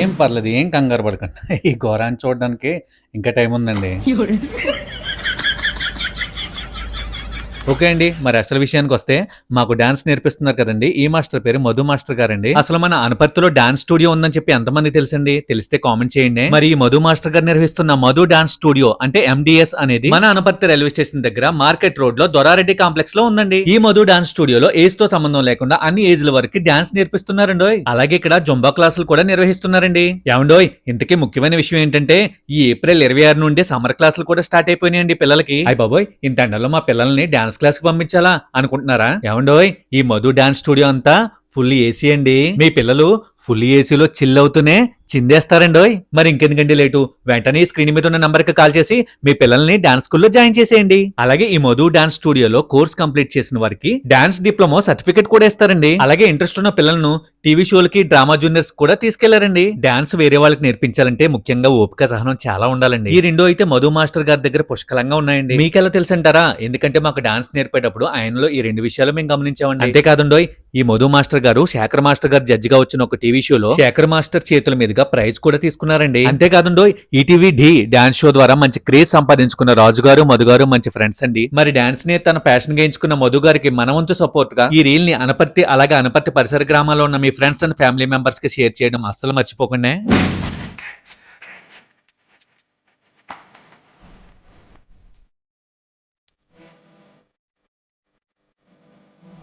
ఏం పర్లేదు, ఏం కంగారు పడకండి. ఈ ఘోరాన్ని చూడడానికి ఇంకా టైం ఉందండి. ఓకే అండి, మరి అసలు విషయానికి వస్తే మాకు డాన్స్ నేర్పిస్తున్నారు కదండి, ఈ మాస్టర్ పేరు మధు మాస్టర్ గారండి. అసలు మన అనపర్తిలో డాన్స్ స్టూడియో ఉందని చెప్పి ఎంతమంది తెలుసండి? తెలిస్తే కామెంట్ చేయండి. మరి ఈ మధు మాస్టర్ గారు నిర్వహిస్తున్న మధు డాన్స్ స్టూడియో అంటే MDS అనేది మన అనపర్తి రైల్వే స్టేషన్ దగ్గర మార్కెట్ రోడ్ లో దొరారెడ్డి కాంప్లెక్స్ లో ఉందండి. ఈ మధు డాన్స్ స్టూడియోలో ఏజ్ తో సంబంధం లేకుండా అన్ని ఏజ్ల వరకు డాన్స్ నేర్పిస్తున్నారండోయ్. అలాగే ఇక్కడ జొంబా క్లాసులు కూడా నిర్వహిస్తున్నారండి. ఏమండోయ్, ఇంతకీ ముఖ్యమైన విషయం ఏంటంటే ఈ ఏప్రిల్ 26 నుండి సమ్మర్ క్లాసులు కూడా స్టార్ట్ అయిపోయినాయండి పిల్లలకి. అయ్య బాబోయ్, ఇంత ఎండలో మా పిల్లల్ని డాన్స్ క్లాస్ కి పంపించాలా అనుకుంటున్నారా? ఏమండోయ్, ఈ మధు డాన్స్ స్టూడియో అంతా ఫుల్ ఏసీ అండి. మీ పిల్లలు ఫుల్ ఏసీలో చిల్ అవుతూనే చిందేస్తారండోయ్. మరి ఇంకెందుకండి లేటు, వెంటనే స్క్రీన్ మీద ఉన్న నంబర్ కి కాల్ చేసి మీ పిల్లల్ని డాన్స్ స్కూల్లో జాయిన్ చేసేయండి. అలాగే ఈ మధు డాన్స్ స్టూడియోలో కోర్స్ కంప్లీట్ చేసిన వారికి డాన్స్ డిప్లొమా సర్టిఫికెట్ కూడా ఇస్తారండి. అలాగే ఇంట్రెస్ట్ ఉన్న పిల్లలను టీవీ షోలకి, డ్రామా జూనియర్స్ కూడా తీసుకెళ్లారండి. డాన్స్ వేరే వాళ్ళకి నేర్పించాలంటే ముఖ్యంగా ఓపిక, సహనం చాలా ఉండాలండి. ఈ రెండు అయితే మధు మాస్టర్ గారి దగ్గర పుష్కలంగా ఉన్నాయండి. మీకెలా తెలుసంటారా? ఎందుకంటే మాకు డాన్స్ నేర్పేటప్పుడు ఆయనలో ఈ రెండు విషయాలు మేము గమనించామండి. అంతేకాదండోయ్, ఈ మధు మాస్టర్ గారు శేఖర్ మాస్టర్ గారు జడ్జి గా వచ్చిన ఒక టీవీ షోలో శేఖర్ మాస్టర్ చేతుల మీదుగా ప్రైజ్ కూడా తీసుకున్నారండి. అంతేకాదండోయ్, ఈటీవీ డి డాన్స్ షో ద్వారా మంచి క్రేజ్ సంపాదించుకున్న రాజు గారు, మధు గారు మంచి ఫ్రెండ్స్ అండి. మరి డాన్స్ ని తన ప్యాషన్ గా ఎంచుకున్న మధు గారికి మన వంతు సపోర్ట్ గా ఈ రీల్ ని అనపర్తి అలాగే అనపర్తి పరిసర గ్రామాల్లో ఉన్న మీ ఫ్రెండ్స్ అండ్ ఫ్యామిలీ మెంబర్స్ కి షేర్ చేయడం అస్సలు మర్చిపోకండి.